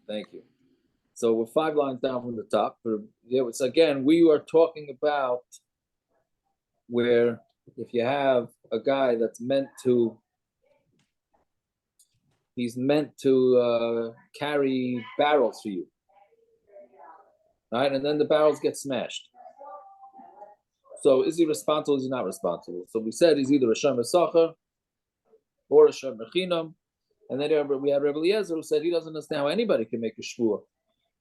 Thank you. So we're 5 lines down from the top. It's again, we are talking about where if you have a guy that's he's meant to carry barrels for you, right? And then the barrels get smashed. So is he responsible? Is he not responsible? So we said he's either a shomer sacher or a shomer chinam. And then we had Rebbe Eliezer who said he doesn't understand how anybody can make a shvua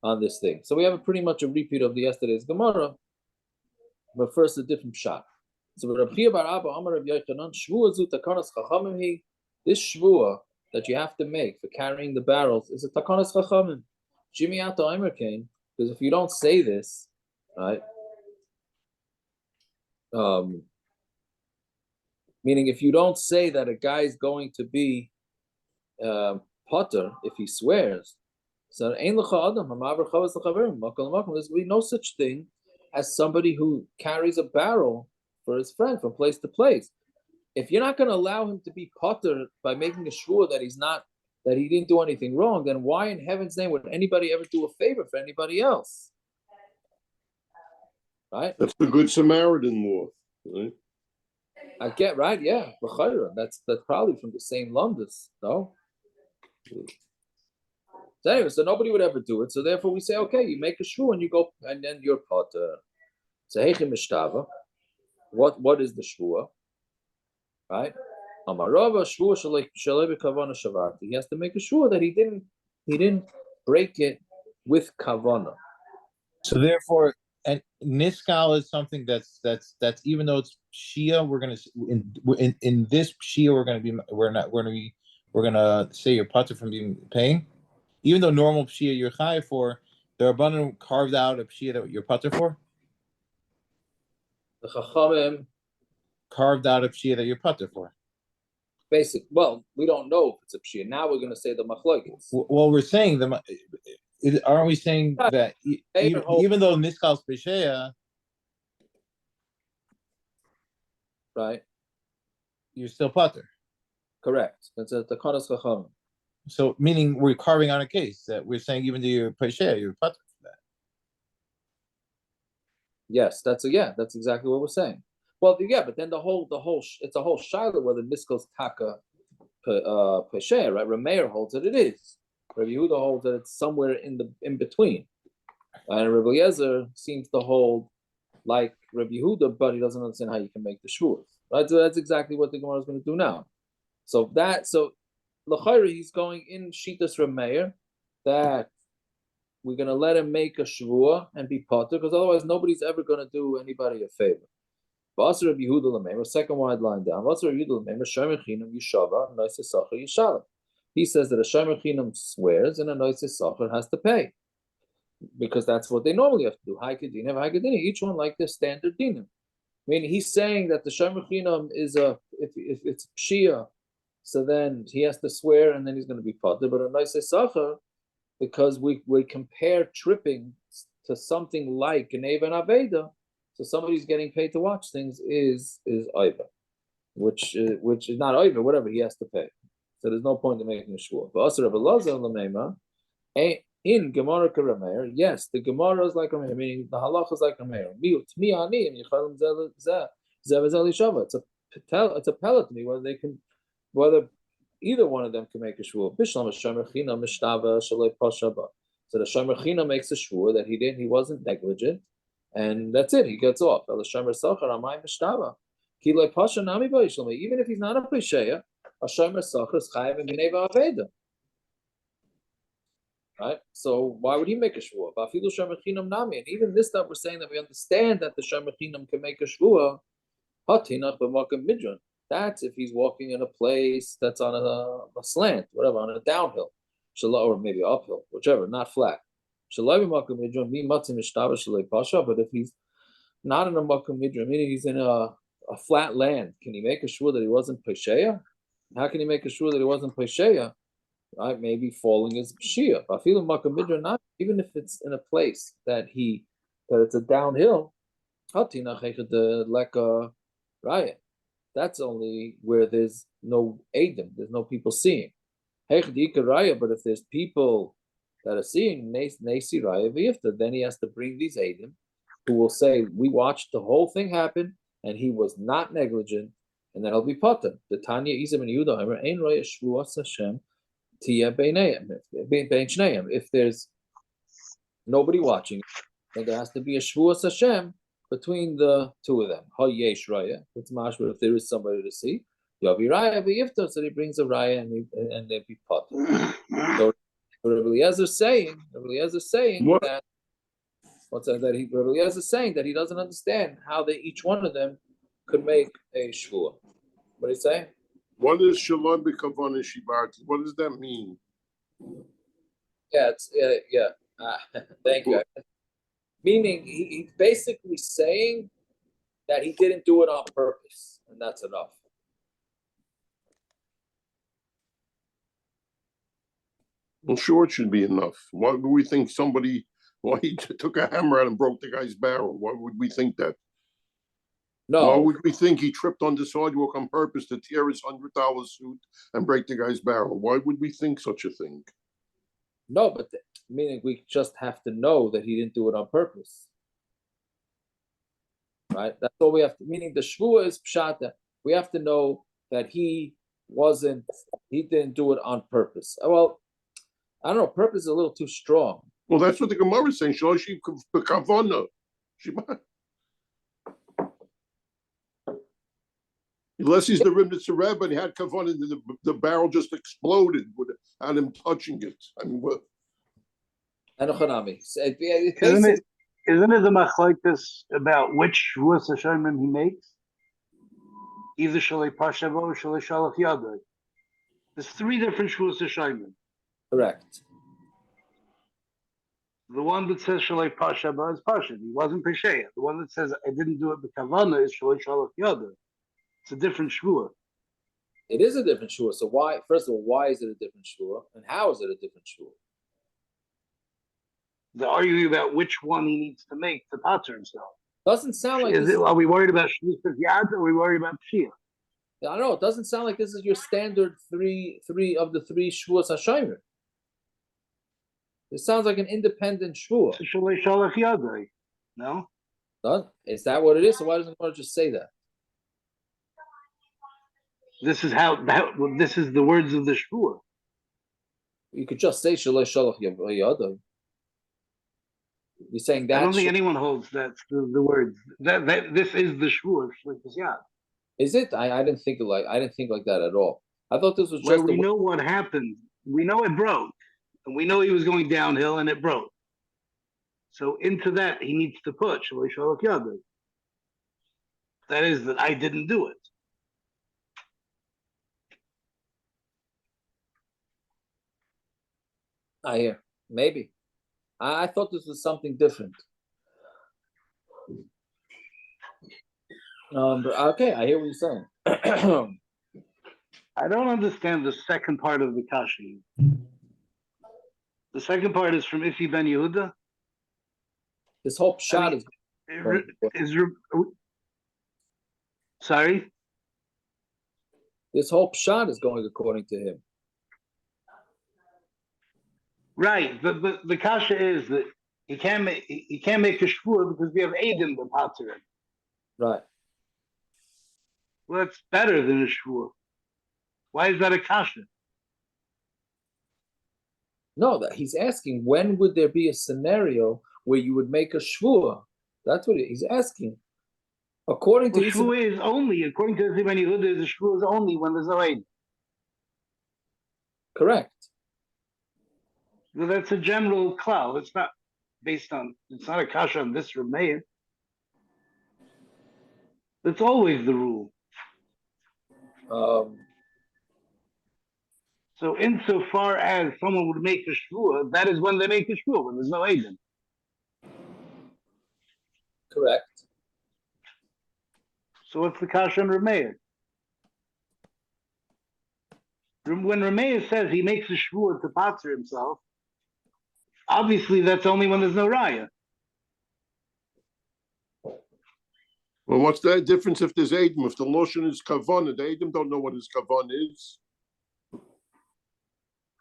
on this thing. So we have pretty much a repeat of the yesterday's Gemara, but first a different shot. So this shvua that you have to make for carrying the barrels is a takanas chachamim. Jimmy Ato Aimer came because if you don't say this, right? Meaning if you don't say that a guy is going to be potter if he swears, so there's no such thing as somebody who carries a barrel for his friend from place to place. If you're not going to allow him to be potter by making a shvur that he didn't do anything wrong, then why in heaven's name would anybody ever do a favor for anybody else? Right? That's the Good Samaritan law, right? I get right, yeah. That's probably from the same Lundus, no? So anyway, so nobody would ever do it. So therefore we say, okay, you make a shvur and you go, and then you're potter. So heichim mishtava. What is the shvur? Right? Amarava shvur shalei b'kavana shavarti. He has to make a shvur that he didn't break it with kavana. So therefore, and niskal is something that's even though it's shia, we're gonna in this shia we're gonna say you're potter from being paying, even though normal shia you're chai for. The Rabbanan carved out a shia that you're potter for. The chachamim carved out a pshia that you're potter for. Basic. Well, we don't know if it's a pshia. Now we're going to say the machlokes. Well, we're saying aren't we saying that even though niskal's pshia, right? You're still potter. Correct. That's a takanas chachamim. So meaning we're carving out a case that we're saying even though you're pshia, you're potter for that. Yes, that's exactly what we're saying. Well, yeah, but then the whole it's a whole shiloh whether niskal's taka pesheh, right? Rameir holds that it is. Rabbi Yehuda holds that it's somewhere in between, and Rabbi Eliezer seems to hold like Rabbi Yehuda, but he doesn't understand how you can make the shvuos. Right, so that's exactly what the Gemara is going to do now. So l'chayre he's going in shitas Rameir that we're going to let him make a shvua and be potter because otherwise nobody's ever going to do anybody a favor. Second wide line down. He says that a shomer chinam swears and a noisei sacher has to pay because that's what they normally have to do. Each one like their standard dinim. I mean, he's saying that the shomer chinam is if it's pshia, so then he has to swear and then he's going to be potter. But a noisei sacher, because we compare tripping to something like an Eva and Aveda. So somebody's getting paid to watch things is Oiva, which is not Oiva, whatever, he has to pay. So there's no point in making a shvur. But also Rabbi Lazar Lamema, in Gemara Karameir, yes, the Gemara is like Rameir, meaning the halacha is like Rameir. It's a pellet to me whether either one of them can make a shvur. So the shomer chinam makes a shvur that he wasn't negligent. And that's it. He gets off. Even if he's not a pesheya, a shomer sacher is chayav in gneva aveda. Right. So why would he make a shvua? And even this stuff we're saying that we understand that the shomer chinam can make a shvua. That's if he's walking in a place that's on a slant, whatever, on a downhill, or maybe uphill, whichever, not flat. But if he's not in a makom midra, meaning he's in a flat land, can he make a shvur that he wasn't pesheya? How can he make a shvur that he wasn't pesheya? Right, maybe falling is pshia. Not even if it's in a place that it's a downhill. Right, that's only where there's no Adam, there's no people seeing. But if there's people that are seeing Nasi Raya V'Yifta, then he has to bring these Eidim who will say, we watched the whole thing happen and he was not negligent, and then he'll be potter. The Tanya Izim and Yehuda Omer, Ein Raya Shvuas Hashem Tia Beinayim. If there's nobody watching, then there has to be a Shvuas Hashem between the two of them. Ha Yesh Raya. It's mashma if there is somebody to see. Yavi Raya V'Yifta, so he brings a Raya and they be potter. So Rabbi Eliezer is saying What? that Rabbi Eliezer is saying that he doesn't understand how each one of them could make a shvua. What do you say? What is Shalom B'Kavon and Shibarti? What does that mean? Yeah, thank you. Meaning he's basically saying that he didn't do it on purpose, and that's enough. I'm sure it should be enough. Why would we think why he took a hammer out and broke the guy's barrel? Why would we think that? No. Why would we think he tripped on the sidewalk on purpose to tear his $100 suit and break the guy's barrel? Why would we think such a thing? No, but meaning we just have to know that he didn't do it on purpose. Right? That's all we have to, meaning the shvua is pshata. We have to know that he didn't do it on purpose. Well, I don't know, purpose is a little too strong. Well, that's what the Gemara is saying. Unless he's the Rimnitzer Rebbe and he had kavanah, and the barrel just exploded without him touching it. I mean, what? Isn't it the machlokes about which shvuas hashemim he makes? Either shalei pashavo or shalei shalach yadai. There's 3 different shvuas hashemim. Correct. The one that says shalei pashavo is pashav. He wasn't pesheya. The one that says I didn't do it b'kavana is shalei shalach yadai. It's a different shvua. It is a different shvua. So why? First of all, why is it a different shvua, and how is it a different shvua? They're arguing about which one he needs to make to pater himself. Doesn't sound like. Are we worried about shlichus yad or are we worried about pshia? I don't know. It doesn't sound like this is your standard three of the 3 shvuas hashomer. It sounds like an independent shvua. Shalei shalach yadai. No. Is that what it is? So why doesn't God just say that? This is this is the words of the shvua. You could just say shalei shalach yadai. You're saying that? I don't think anyone holds that's the words. That this is the shvua of shlichus yad. Is it? I didn't think like that at all. I thought this was just. Well, we know what happened. We know it broke, and we know he was going downhill, and it broke. So into that he needs to put shalei shalach yadai. That is that I didn't do it. I hear. Maybe. I thought this was something different. But okay, I hear what you're saying. I don't understand the second part of the kashi. The second part is from Ifi ben Yehuda. This whole shot Sorry? This whole pshat is going according to him. Right, but the kasha is that he can't make a shvur because we have Eidim the pater. Right. Well, it's better than a shvur. Why is that a kasha? No, that he's asking when would there be a scenario where you would make a shvur? That's what he's asking. According to shvur is only according to the Yehuda, the shvur is only when there's no Eidim. Correct. Well, that's a general cloud. It's not based on. It's not a kasha on this Rameir. That's always the rule. So insofar as someone would make a shvua, that is when they make a shvua, when there's no agent. Correct. So what's the kasha on Rameir? When Rameir says he makes a shvua to pater himself, obviously that's only when there's no raya. Well, what's the difference if there's Adam? If the lotion is kavanah, the Adam don't know what his kavanah is.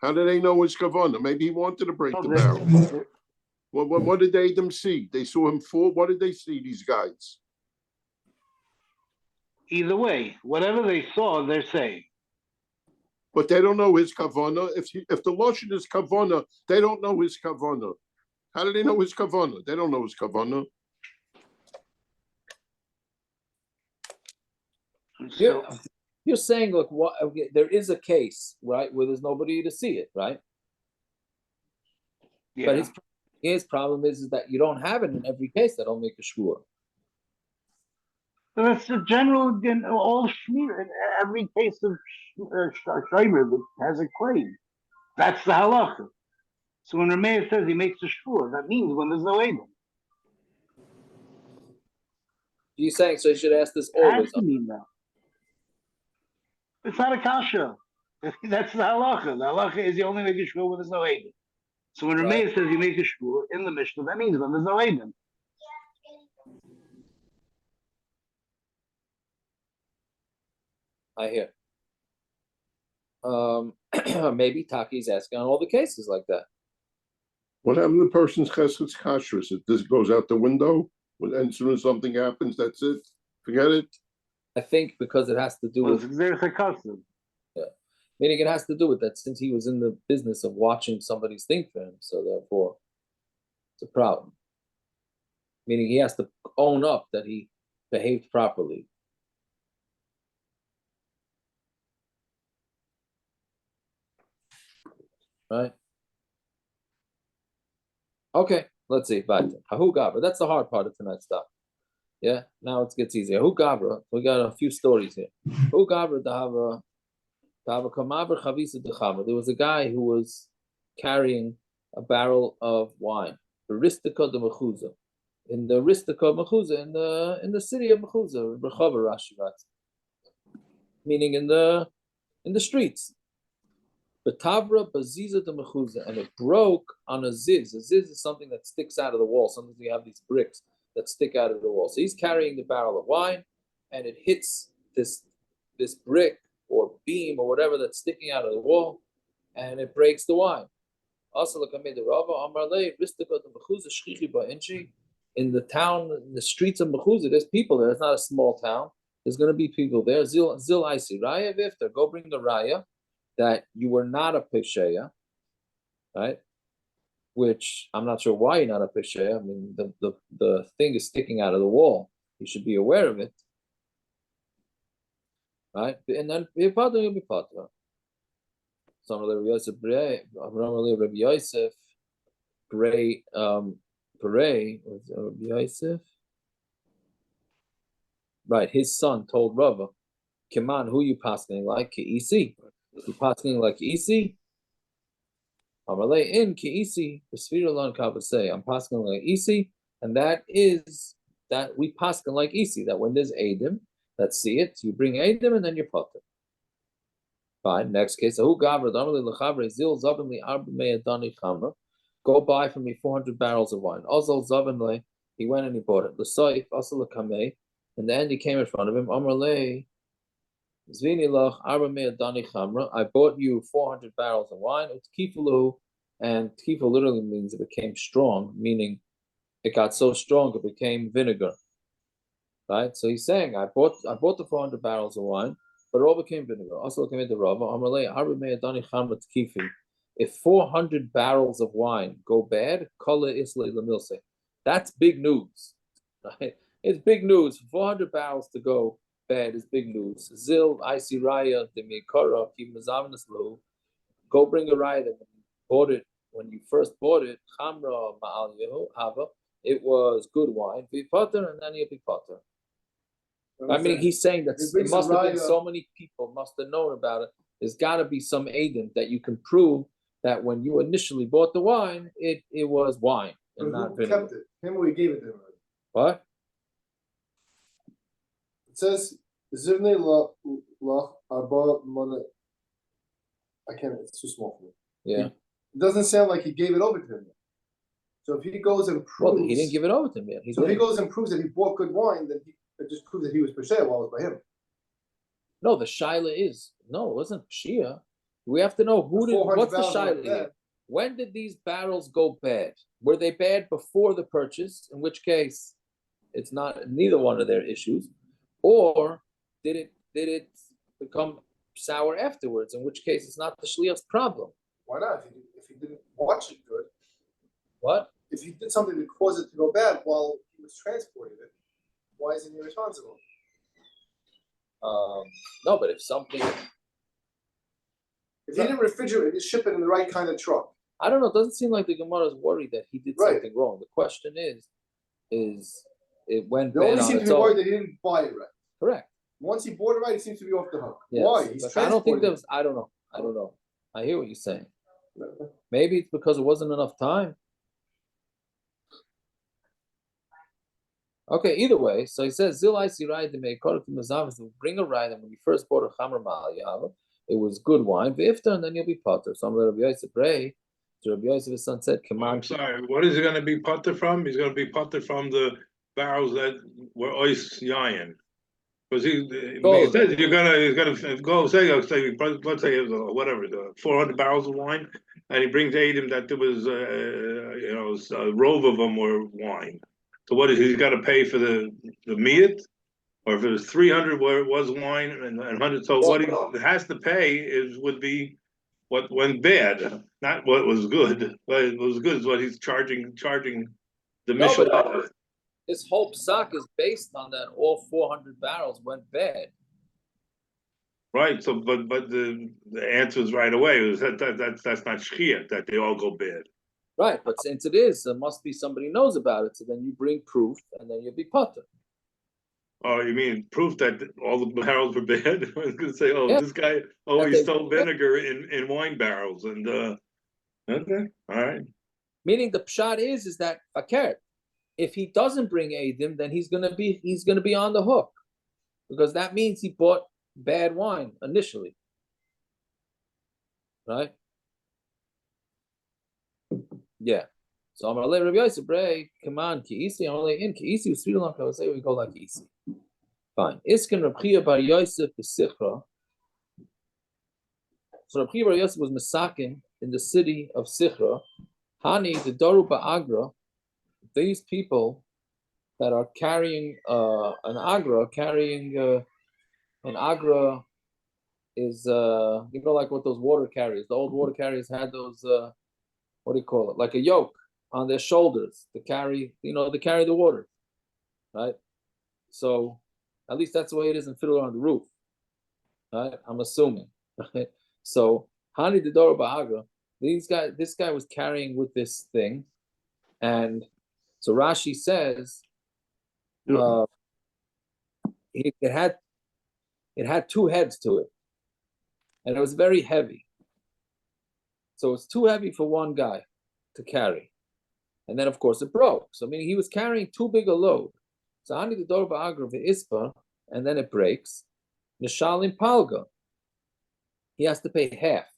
How do they know his kavanah? Maybe he wanted to break Oh, the they- barrel. What did they them see? They saw him fall. What did they see? These guys. Either way, whatever they saw, they're saying. But they don't know his kavanah. If the lotion is kavanah, they don't know his kavanah. How do they know his kavanah? They don't know his kavanah. You're, So, you're saying, look, what okay, there is a case, right, where there's nobody to see it, right? yeah. But his problem is that you don't have it in every case that'll make a shvur. So that's the general, in all shmir, in every case of shomer that has a claim. That's the halacha. So when Rameir says he makes a shvur, that means when there's no Edom. You're saying so you should ask this It has always. to mean that. It's not a kasha. That's the halacha. The halacha is you only make a shvur when there's no Edom. So when Right. Rameir says you make a shvur in the Mishnah, that means when there's no Edom. I hear. Maybe Taki's asking on all the cases like that. What happened to the person's chesed kashrus? If this goes out the window, and as soon as something happens, that's it. Forget it. I think because it has to do Well, with, it's there's a custom. meaning it has to do with that since he was in the business of watching somebody's thing for him, so therefore it's a problem. Meaning he has to own up that he behaved properly. Right? Okay, let's see. Hahu Gabra. That's the hard part of tonight's stuff. Yeah, now it gets easier. Hahu Gabra. We got a few stories here. Hahu Gabra Dahava Kamaber Chavisa Dechama. There was a guy who was carrying a barrel of wine. Aristika de Mechuza. In the Aristika Mechuza, in the city of Mechuza, Rechava Rashi writes. Meaning in the streets. Betavra baziza de mechuza, and it broke on a ziz. A ziz is something that sticks out of the wall. Sometimes you have these bricks that stick out of the wall. So he's carrying the barrel of wine, and it hits this brick or beam or whatever that's sticking out of the wall, and it breaks the wine. In the town, in the streets of Mechuza, there's people there. It's not a small town. There's going to be people there. Zil Isi Raya Vifter. Go bring the Raya that you were not a Pesheya, right? Which I'm not sure why you're not a Pesheya. I mean, the thing is sticking out of the wall. You should be aware of it, right? And then you'll be Patra. Some of the Rabbi Yosef, Bray, Rabbi Yosef, right? His son told Rava, "Kiman, who you passing like Keisi? You passing like Isi? Amalei in Keisi, Vesfirulon Kavasei. I'm passing like Isi, and that is that we passing like Isi. That when there's Adim, let's see it. You bring Adim, and then you're Potter. Fine. Next case. Who Gavra Damali Lechavre Zil Zavinli Arba Meadani Chamra. Go buy for me 400 barrels of wine. Ozal Zavinle. He went and he bought it. The Saif Asal Kamei. In the end, he came in front of him. Amalei. I bought you 400 barrels of wine. It's kifalu, and kifa literally means it became strong, meaning it got so strong it became vinegar. Right? So he's saying, I bought the 400 barrels of wine, but it all became vinegar. Also came into Rava. If 400 barrels of wine go bad, that's big news. Right? It's big news. 400 barrels to go bad is big news. Zil, Isi Raya, the Mikara, Kim Mazamnas Lu. Go bring a raya that when you first bought it, Chamra Ma'al Yehu, Hava, it was good wine, be potter, and then you'll be potter. I mean, he's saying that it must have been so many people must have known about it. There's got to be some agent that you can prove that when you initially bought the wine, it was wine and not vinegar. Kept it? Him or he gave it to him? What? It says Zivnei Lach Arba Mana. I can't. It's too small for me. Yeah. It doesn't sound like he gave it over to him. So if he goes and proves, well, he didn't give it over to him yet. If he goes and proves that he bought good wine, then it just proves that he was Pesheya while it was by him. No, the shaila is no, it wasn't Shia. We have to know what's the 400 barrels shaila went here? bad. When did these barrels go bad? Were they bad before the purchase? In which case, it's not neither one of their issues, or did it become sour afterwards? In which case, it's not the shliach's problem. Why not? If he didn't watch it good, What? if he did something to cause it to go bad while he was transporting it, why isn't he responsible? No, but if something, If he didn't refrigerate, he ship it in the right kind of truck. I don't know. It doesn't seem like the Gemara is worried that he did Right. something wrong. The question is it went They bad only on seem to its be own. worried that he didn't buy it right. Correct. Once he bought it right, he seems to be off the hook. Yes. Why? He's But I don't think transporting there was. I don't know. I hear what you're saying. Maybe it's because it wasn't enough time. Okay, either way, so he says, Zilai Sirai de Meikor to Mazavis will bring a ride, and when you first bought a Chamar Ma'al, it was good wine, Vifta, and then you'll be potter. So I'm Rabbi Yosef Ray, to Rabbi Yosef, his son said, come on. I'm sorry, what is he going to be potter from? He's going to be potter from the barrels that were ois yayin. Because he says he's gonna go say let's say it was, whatever 400 barrels of wine, and he brings Adam that there was a rove of them were wine. So what is he's got to pay for the meat, or if it was 300 where it was wine and 100? So what he has to pay would be what went bad, not what was good. What was good is what he's charging the mission. This whole psak is based on that all 400 barrels went bad. Right. So, but the answer is right away. It was that's not shchiyah that they all go bad. Right, but since it is, there must be somebody knows about it. So then you bring proof, and then you'll be potter. Oh, you mean proof that all the barrels were bad? I was going to say, Yeah. This guy always stole vinegar in wine barrels, and okay, all right. Meaning the pshat is that fakir. If he doesn't bring Adim, then he's gonna be on the hook, because that means he bought bad wine initially, right? Yeah. So I'm gonna let Rabbi Yosef Bray, come on, Kiisi, I'm only in Kiisi, Sri Lanka, I would say we go like Kiisi. Fine. Iskin Rabbi Chia Bar Yosef B'Sichra. So Rabbi Chia Bar Yosef was Masakin in the city of Sichra. Hani the Doru Ba'agra. These people that are carrying an agra, an agra is like what those water carriers, the old water carriers had those what do you call it, like a yoke on their shoulders to carry the water, right? So at least that's the way it is in Fiddler on the Roof, right? I'm assuming, right? So Hani Didor Ba'agra, this guy was carrying with this thing, and so Rashi says it had two heads to it, and it was very heavy. So it's too heavy for one guy to carry, and then of course it broke. So meaning he was carrying too big a load. So Ani the Dor Ba'agra Ispa, and then it breaks. Nishalim Palga, he has to pay half,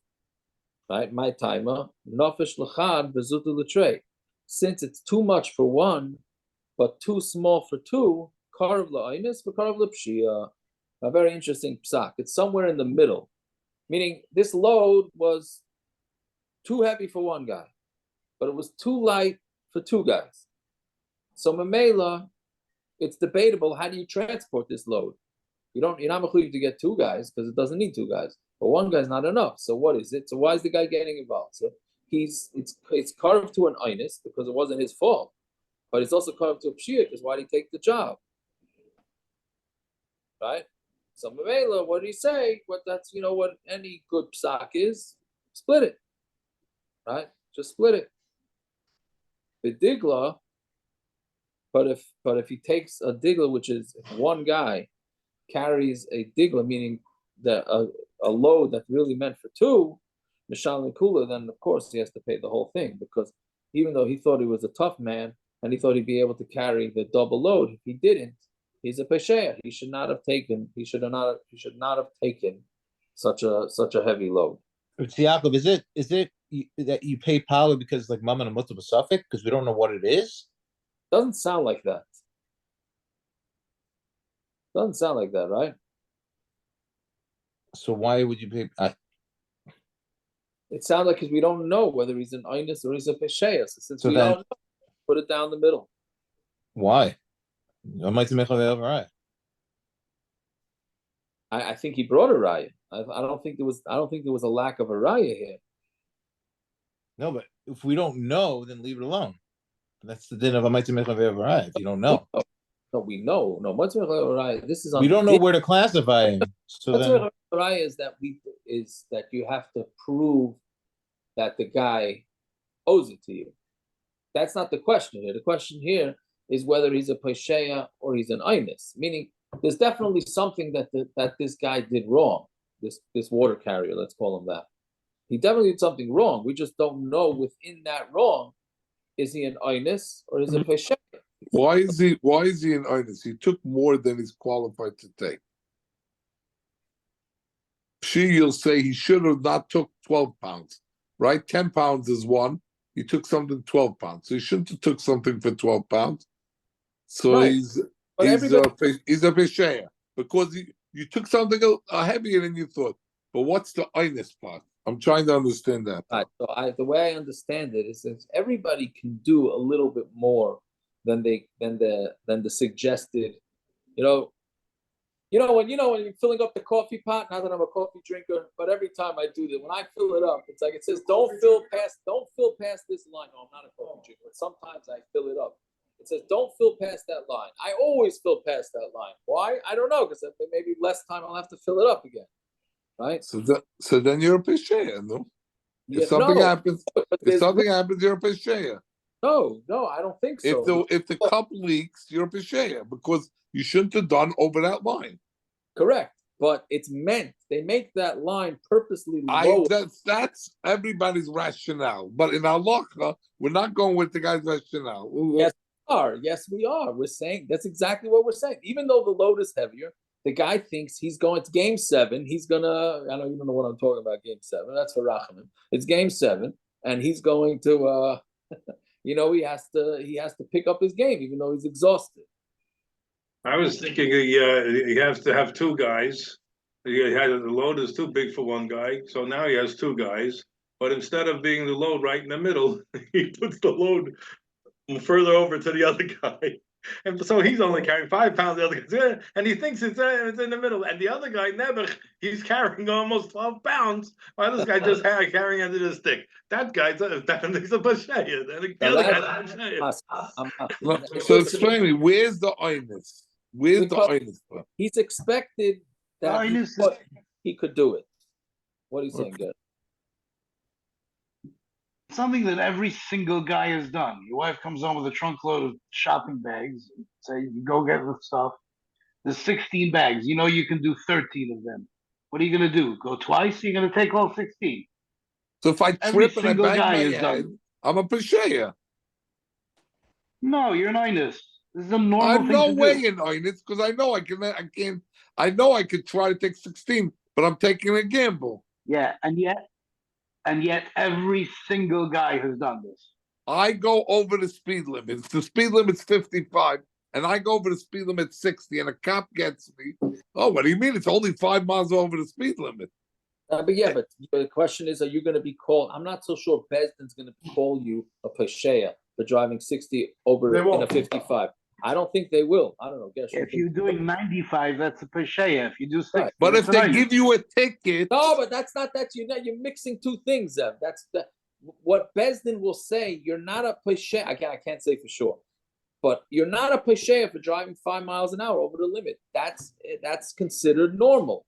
right? My timer Nofesh L'chad Bezutu L'trei. Since it's too much for one, but too small for two, Karav La'ainis for Karav L'pshia. A very interesting psak. It's somewhere in the middle, meaning this load was too heavy for one guy, but it was too light for two guys. So Mamela, it's debatable, how do you transport this load? You're not mechuyev to get two guys because it doesn't need two guys, but one guy's not enough. So what is it? So why is the guy getting involved? So it's carved to an einus because it wasn't his fault, but it's also carved to a pshia because why did he take the job? Right? So Mamela, what did he say? What any good psak is, split it. Right? Just split it. The digla, but if he takes a digla, which is if one guy carries a digla, meaning that a load that's really meant for two, Mishal and Kula, then of course he has to pay the whole thing, because even though he thought he was a tough man and he thought he'd be able to carry the double load, if he didn't, he's a pesheya. He should not have taken such a heavy load. It's Yaakov, is it that you pay power because like Mammon and Mutzah Suffolk because we don't know what it is? Doesn't sound like that. Doesn't sound like that, right? So why would you pay? It sounds like because we don't know whether he's an Einus or he's a Pesheya. So since So we then- don't know, put it down the middle. Why? I think he brought a raya. I don't think there was. I don't think there was a lack of a raya here. No, but if we don't know, then leave it alone. That's the din of if you don't know. No, we know. No, what's raya? This is on. We don't know where to classify him. So then Raya is that you have to prove that the guy owes it to you. That's not the question here. The question here is whether he's a pesheya or he's an Einus. Meaning, there's definitely something that this guy did wrong. This water carrier, let's call him that. He definitely did something wrong. We just don't know within that wrong, is he an Einus or is he a pesheya? Why is he an Einus? He took more than he's qualified to take. You'll say he should have not took 12 pounds, right? 10 pounds is one. He took something 12 pounds. So he shouldn't have took something for 12 pounds. So Right. he's But a pesheya because you took something heavier than you thought. But what's the Einus part? I'm trying to understand that. Right. So the way I understand it is that everybody can do a little bit more than the suggested. When you're filling up the coffee pot. Not that I'm a coffee drinker, but every time I do that, when I fill it up, it's like it says, don't fill past this line. No, I'm not a coffee drinker, but sometimes I fill it up. It says, don't fill past that line. I always fill past that line. Why? I don't know, because maybe less time I'll have to fill it up again. Right? So then you're a pesheya, no? Yeah, If something no, happens, you're a pesheya. No, I don't think so. If the cup leaks, you're a pesheya because you shouldn't have done over that line. Correct, but it's meant. They make that line purposely low. That's everybody's rationale. But in halacha, we're not going with the guy's rationale. Yes, we are. We're saying that's exactly what we're saying. Even though the load is heavier, the guy thinks he's going to game 7. He's gonna. I don't even know what I'm talking about. Game 7. That's for Rachamim. It's game 7, and he's going to. He has to pick up his game, even though he's exhausted. I was thinking he has to have 2 guys. The load is too big for one guy, so now he has 2 guys. But instead of being the load right in the middle, he puts the load further over to the other guy. And so he's only carrying 5 pounds, the other guy's, and he thinks it's in the middle. And the other guy, Nebuch, he's carrying almost 12 pounds, while this guy just carrying under the stick. That guy's he's a pesheya. The other guy's a pesheya. So explain me, where's the Einus? Where's the Einus part? He's expected that he could do it. What are you saying, Gary? Something that every single guy has done. Your wife comes home with a trunk load of shopping bags. Say, you go get the stuff. There's 16 bags. You know you can do 13 of them. What are you going to do? Go twice? You're going to take all 16. So if I Every trip and I single bang guy my has head, done. I'm a pesheya. No, you're an Einus. This is a normal I'm thing no to way do. in Einus because I know I know I could try to take 16, but I'm taking a gamble. Yeah, and yet every single guy has done this. I go over the speed limit. The speed limit's 55, and I go over the speed limit 60, and a cop gets me. Oh, what do you mean? It's only 5 miles over the speed limit. But the question is, are you going to be called? I'm not so sure Besdin's going to call you a pesheya for driving 60 over in a 55. I don't think they will. I don't know. If you're doing 95, that's a pesheya. If you do 60, But if that's they an give you a ticket, no, but that's not that. You're mixing 2 things, Zev. That's what Besdin will say. You're not a pesheya. I can't say for sure, but you're not a pesheya for driving 5 miles an hour over the limit. That's considered normal.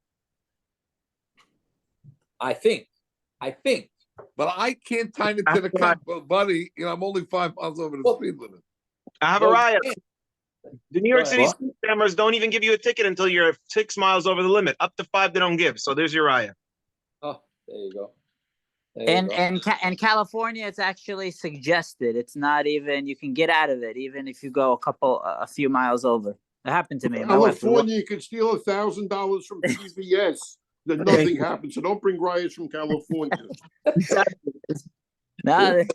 I think. but I can't time it to the cop, buddy. I'm only 5 miles over the speed limit. I have a riot. The New York City speed cameras don't even give you a ticket until you're 6 miles over the limit. Up to 5, they don't give. So there's your riot. Oh, there you go. In California, it's actually suggested. It's not even, you can get out of it even if you go a few miles over. It happened to me. California, you could steal $1,000 from CVS. Then nothing happens. So don't bring riots from California. No, it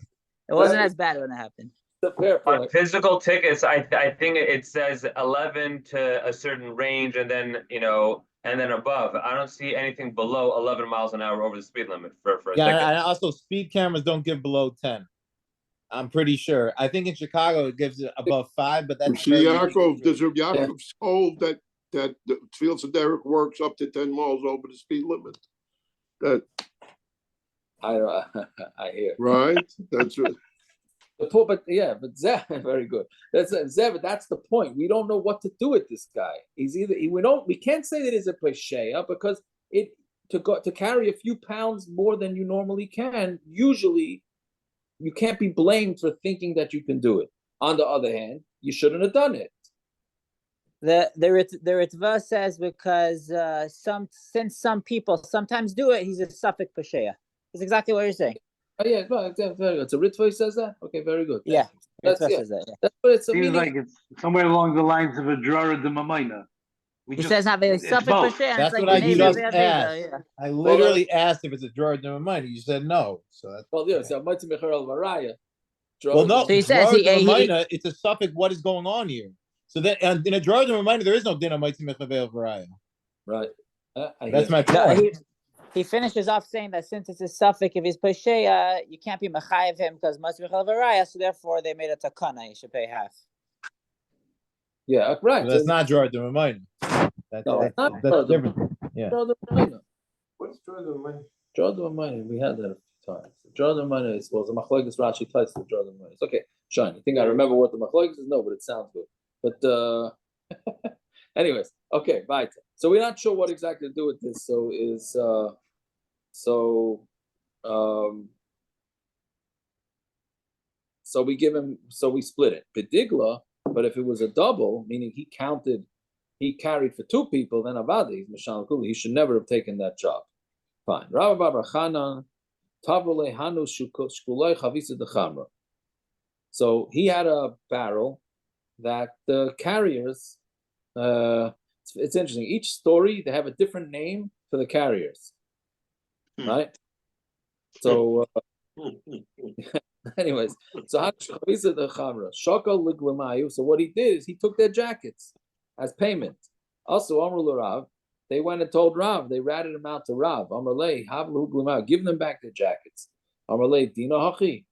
wasn't as bad when it happened. On physical tickets, I think it says 11 to a certain range, and then and then above. I don't see anything below 11 miles an hour over the speed limit for a Yeah, ticket. and also speed cameras don't give below 10. I'm pretty sure. I think in Chicago it gives it above 5, but that's See, very Yaakov, there's a Yaakov's told that the Fields of Derek works up to 10 miles over the speed limit. That I hear. right? That's right. But Zev, very good. That's Zev. That's the point. We don't know what to do with this guy. He's either we can't say that he's a pesheya because to carry a few pounds more than you normally can. Usually, you can't be blamed for thinking that you can do it. On the other hand, you shouldn't have done it. The Ritva says because since some people sometimes do it, he's a suffix pesheya. That's exactly what you're saying. Oh, yeah, very good. So Ritva says that. Okay, very good. Yeah, Ritva says that. Yeah. That's what it's Seems like it's somewhere along the lines of a drara de mamaina. He says have a suffix pesheya. That's like what I just Aveda, asked. yeah. I literally asked if it's a drawer of money. You said no. So that's so Metzia Mecher al Varaya. well, no. So he says it's a suffix. What is going on here? So then, in a drawer of reminder, there is no din of Metzia Mechavel Varaya. Right. That's my point. He finishes off saying that since it's a suffix, if he's pesheya, you can't be mechayev him because Metzia Mecher al Varaya. So therefore, they made a takana. He should pay half. Yeah, right. So that's not drawer of reminder. That's different. Yeah. What's Jordan money? Jordan money. We had that a few times. Jordan money is a machlokes Rashi ties to Jordan money. It's okay. Sean, you think I remember what the machlokes is? No, but it sounds good. But anyways, okay, right. So we're not sure what exactly to do with this. So we give him. So we split it. Bedigla. But if it was a double, meaning he carried for 2 people, then Avadi, Mishal Kuli, he should never have taken that job. Fine. Rabba Bar Chanan, Tavole Hanu Shkuloi Chavisa de Chamra. So he had a barrel that the carriers, it's interesting. Each story, they have a different name for the carriers. Right? So, anyways, so what he did is he took their jackets as payment. Also, Amr Rav, they went and told Rav, they ratted him out to Rav. Amrlei, give them back their jackets. Amrlei, Dino Hachi.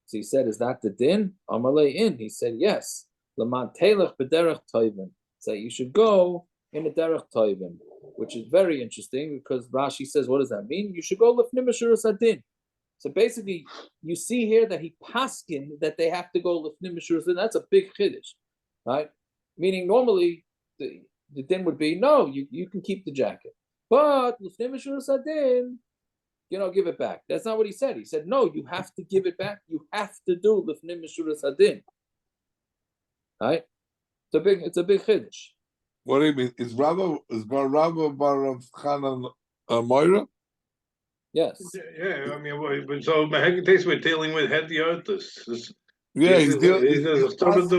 So he said, is that the din? Amrlei in. He said, yes. Laman Telech B'derech Toivim. So you should go in a derech Toivim, which is very interesting because Rashi says, what does that mean? You should go Lifnim Ashuras Adin. So basically, you see here that he paskin that they have to go Lifnim Ashuras Adin. That's a big chiddush, right? Meaning normally the din would be, no, you can keep the jacket. But Lifnim Ashuras Adin, give it back. That's not what he said. He said, no, you have to give it back. You have to do Lifnim Ashuras Adin. Right? It's a big chiddush. What do you mean? Is Rabba Bar Chanan Moira? Yes. Yeah, I mean, but so Mahektes we're dealing with Hediotis. Yeah, he's a started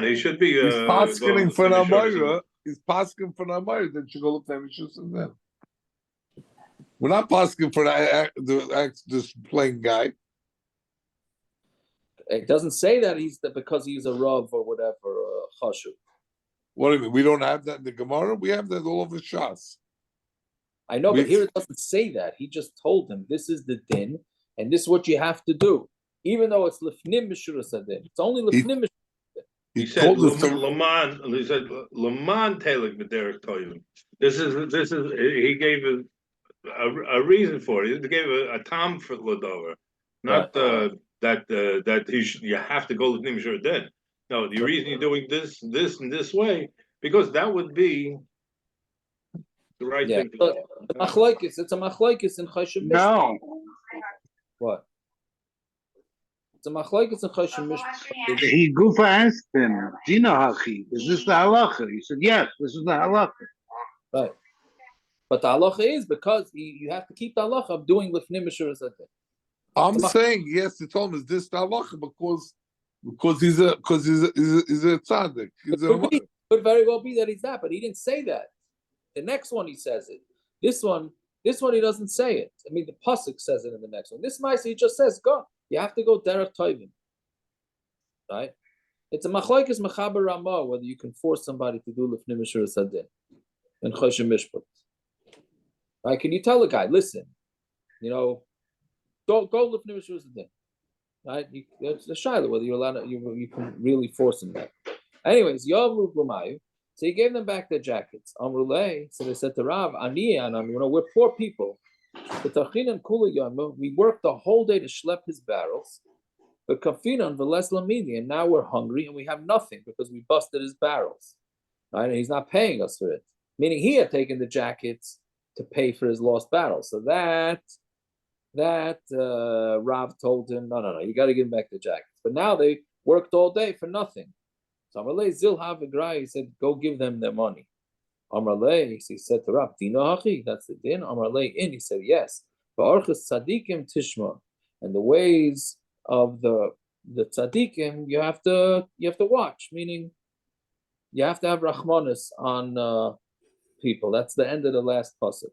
he should be. He's pasking for the Moira. He's pasking for the Moira. Then she go look at and then. We're not pasking for this plain guy. It doesn't say that because he's a Rav or whatever, Chashuv. What do you mean? We don't have that in the Gemara? We have that all over Shas. I know, but here it doesn't say that. He just told him, this is the din, and this is what you have to do. Even though it's Lifnim Mishuras Adin. It's only Lifnim Mishuras. He said, Laman, Telik B'derech Toyim. This is, he gave a reason for it. He gave a tam for Ladover. Not that you have to go Lifnim Mishuras Adin. No, the reason you're doing this, and this way, because that would be the right thing to do. It's a machlokes in Choshen Mishpat. No. What? It's a machlokes in Choshen Mishpat. He Gufa asked him, Dina Hachi, is this the halacha? He said, yes, this is the halacha. Right. But the halacha is because you have to keep the halacha of doing Lifnim Mishuras Adin. I'm saying, yes, he told him, is this the halacha because he's a tzaddik. Could very well be that he's that, but he didn't say that. The next one he says it. This one he doesn't say it. I mean, the pasuk says it in the next one. This mice he just says, go. You have to go derech toivim. Right? It's a machlokes mechaber ramah whether you can force somebody to do lifnim mishuras adin. and Choshen Mishpat. Right? Can you tell the guy, listen, go Lifnei Mishurus Adin. Right? It's a shaila whether you're allowed to, you can really force him that. Anyways, Yavlu B'mayu. So he gave them back their jackets. Amrulay, so they said to Rav, Ani Anam, we're poor people. We worked the whole day to schlep his barrels. But Kafinan Veles Lamidi, and now we're hungry and we have nothing because we busted his barrels. Right? And he's not paying us for it. Meaning he had taken the jackets to pay for his lost barrels. So that Rav told him, no, you got to give him back the jackets. But now they worked all day for nothing. So Amalei Zilha V'Grai, he said, go give them their money. Amalei, he said to Rav, Dino Hachi, that's the din. Amalei in, he said, yes. V'Archas Tzadikim Tishma, and the ways of the tzaddikim, you have to watch, meaning you have to have rachmanis on people. That's the end of the last pasuk.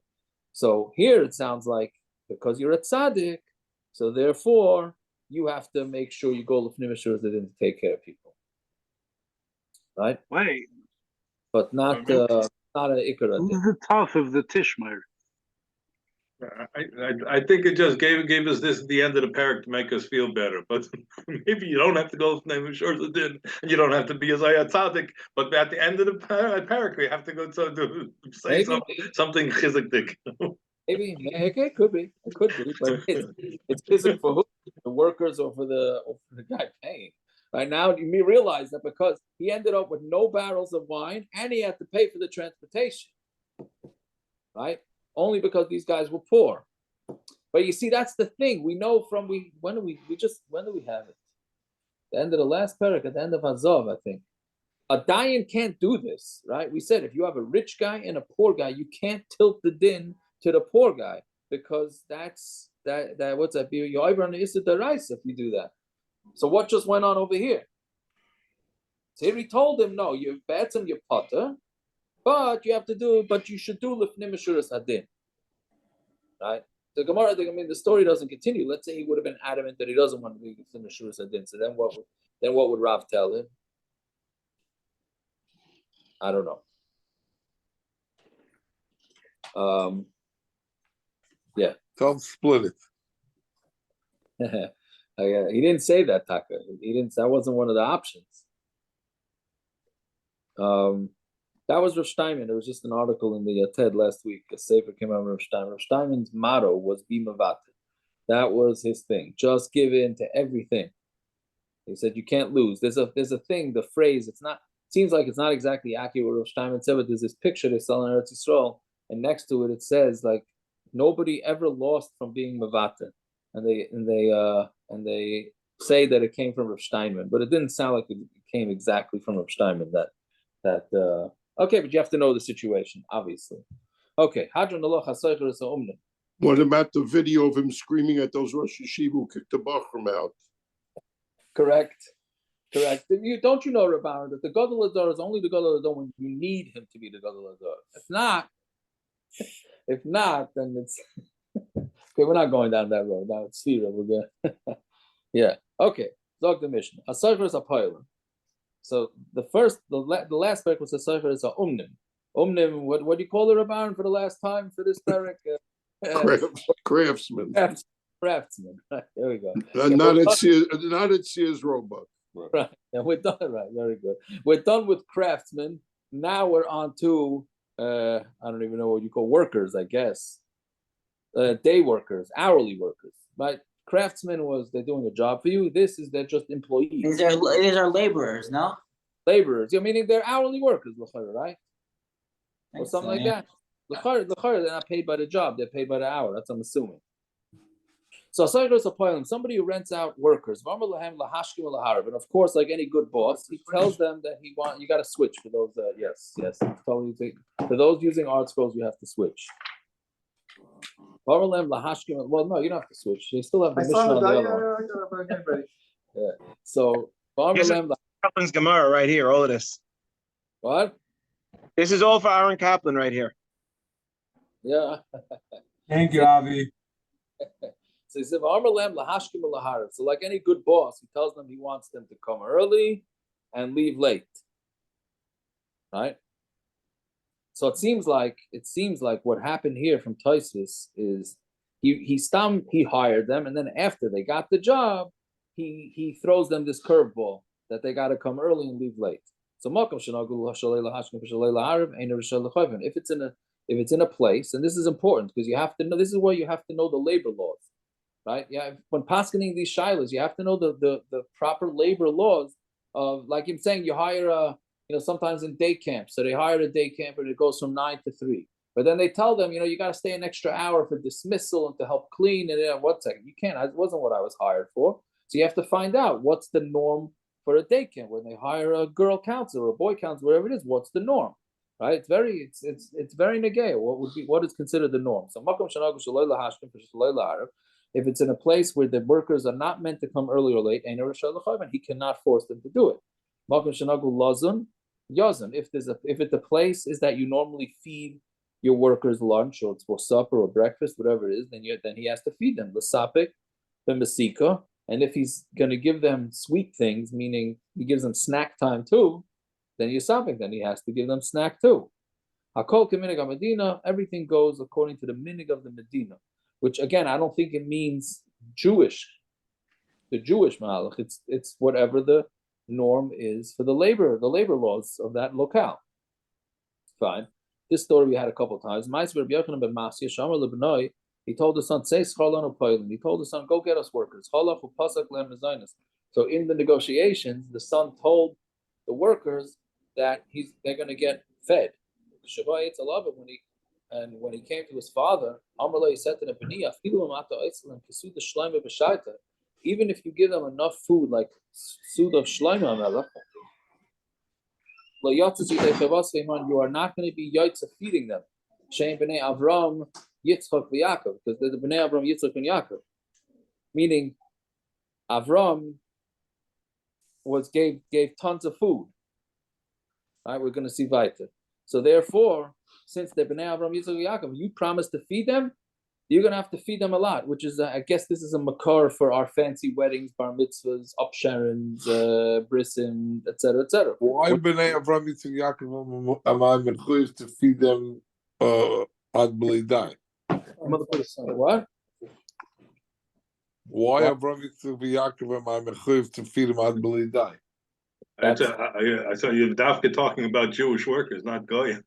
So here it sounds like because you're a tzaddik, so therefore you have to make sure you go lifnei mishurus to take care of people, right? Wait, but not an ikar. Who's the tough of the Tishmer? I think it just gave us this at the end of the parak to make us feel better. But maybe you don't have to go name sure and you don't have to be a tzaddik. But at the end of the parak, we have to go to say something chizikdik. Maybe it could be, but it's chizik for who? The workers or for the guy paying. Right now, you realize that because he ended up with no barrels of wine and he had to pay for the transportation, right? Only because these guys were poor. But you see, that's the thing. We know from when do we have it? The end of the last parak, at the end of Azov, I think. A dayan can't do this, right? We said if you have a rich guy and a poor guy, you can't tilt the din to the poor guy because that's what's that? You're over on the Issa Darais if you do that. So what just went on over here? So here he told him, no, you bet him your potter. But you should do lifnei mishurus adin, right? The Gemara, the story doesn't continue. Let's say he would have been adamant that he doesn't want to be lifnei mishurus adin. So then what would Rav tell him? I don't know. Yeah. Tell him split it. He didn't say that, Taka. He didn't. That wasn't one of the options. That was Rav Steinman. There was just an article in the TED last week. A sefer came out of Rav Steinman. Rav Steinman's motto was "Be Mavater." That was his thing. Just give in to everything. He said you can't lose. There's a thing. The phrase. It seems like it's not exactly accurate what Rav Steinman said, but there's this picture they sell in Eretz Yisrael, and next to it says like nobody ever lost from being Mavater, and they say that it came from Rav Steinman, but it didn't sound like it came exactly from Rav Steinman. Okay, but you have to know the situation, obviously. Okay. What about the video of him screaming at those Rosh Yeshiva who kicked the Bachram out? Correct. Don't you know, Rabban, that the Gadol Ador is only the Gadol Ador when you need him to be the Gadol Ador. If not, then it's okay. We're not going down that road. Now it's Sira. We're good. Yeah. Okay. Zog the mission. A Sefer is a pilot. So the last parak was a sefer is a umnim. Umnim, what do you call the Rabban for the last time for this parak? Craftsman. Craftsman. Right, there we go. Not at Sears Roebuck. Right. And we're done. Right. Very good. We're done with craftsmen. Now we're on to I don't even know what you call workers. I guess day workers, hourly workers. Right. Craftsmen they're doing a job for you. They're just employees. These are laborers, no? Laborers. Meaning they're hourly workers, right? Or something like that. They're not paid by the job, they're paid by the hour. That's I'm assuming. So somebody who rents out workers. And of course, like any good boss, he tells them that you got to switch for those. Yes. Totally. For those using art scrolls, you have to switch. Well, no, you don't have to switch. You still have the mission on the other one. Yeah. So, Kaplan's Gemara right here. All of this. What? This is all for Aaron Kaplan right here. Yeah. Thank you, Avi. So he said, so like any good boss, he tells them he wants them to come early and leave late. Right? So it seems like what happened here from Tosfos is he hired them, and then after they got the job, he throws them this curveball that they got to come early and leave late. So if it's in a place, and this is important because you have to know, this is where you have to know the labor laws, right? Yeah, when paskening these shilas, you have to know the proper labor laws of, like I'm saying, you hire sometimes in day camp, so they hire a day camper and it goes from 9 to 3. But then they tell them, you got to stay an extra hour for dismissal and to help clean. And 1 second, you can't. It wasn't what I was hired for. So you have to find out what's the norm for a day camp when they hire a girl counselor or a boy counselor, whatever it is. What's the norm, right? It's very negay. What is considered the norm? So if it's in a place where the workers are not meant to come early or late, he cannot force them to do it. If the place is that you normally feed your workers lunch or it's for supper or breakfast, whatever it is, then he has to feed them the sapik, the mesika, and if he's going to give them sweet things, meaning he gives them snack time too, then you're sapik, then he has to give them snack too. Hakol keminig Medina, everything goes according to the minig of the Medina, which again I don't think it means Jewish, the Jewish malach. It's whatever the norm is for the labor laws of that locale. Fine. This story we had a couple of times. He told the son, say he told the son, go get us workers. So in the negotiations, the son told the workers that they're going to get fed. When he came to his father, he said to him, even if you give them enough food, like Suda of Shlomo Melech, you are not going to be yaitza feeding them. Shem b'nei Avram, Yitzchak v'Yaakov, because they're the b'nei Avram, Yitzchak and Yaakov. Meaning, Avram gave tons of food. All right, we're going to see weiter. So therefore, since they're b'nei Avram, Yitzchak and Yaakov, you promised to feed them. You're going to have to feed them a lot, which is, I guess this is a makar for our fancy weddings, bar mitzvahs, upsharons, brisim, etc., etc. Why b'nei Avram Yitzchak Yaakov am I mechuyev to feed them ad b'lidai? What? Why Avram Yitzchak Yaakov am I mechuyev to feed them ad b'lidai? I thought you're dafka talking about Jewish workers, not Goyim.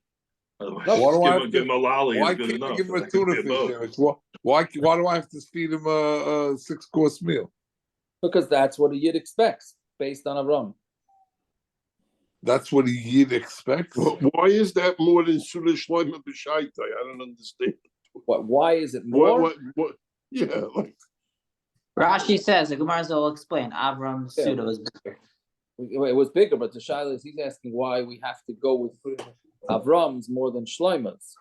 Why give him a lolly. Why can't I give him a tuna fish? Why do I have to feed him a 6-course meal? Because that's what a yid expects based on Avram. That's what a yid expects. Why is that more than Suda Shloima B'Shaita? I don't understand. Why is it more? What? Yeah. Rashi says, the Gemara will explain, Avram's Suda was bigger. It was bigger, but the Shaila is he's asking why we have to go with Avram's more than Shloima's.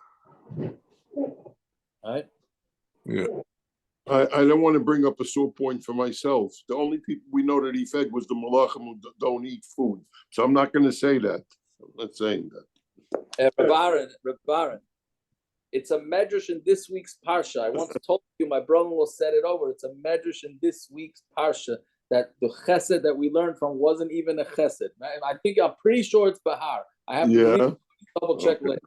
Right? Yeah. I don't want to bring up a sore point for myself. The only people we know that he fed was the Malachim who don't eat food. So I'm not going to say that. I'm not saying that. Reb Baron, it's a medrash in this week's parsha. I once told you, my brother-in-law said it over. It's a medrash in this week's parsha that the chesed that we learned from wasn't even a chesed. I'm pretty sure it's Bahar. I have to double check later.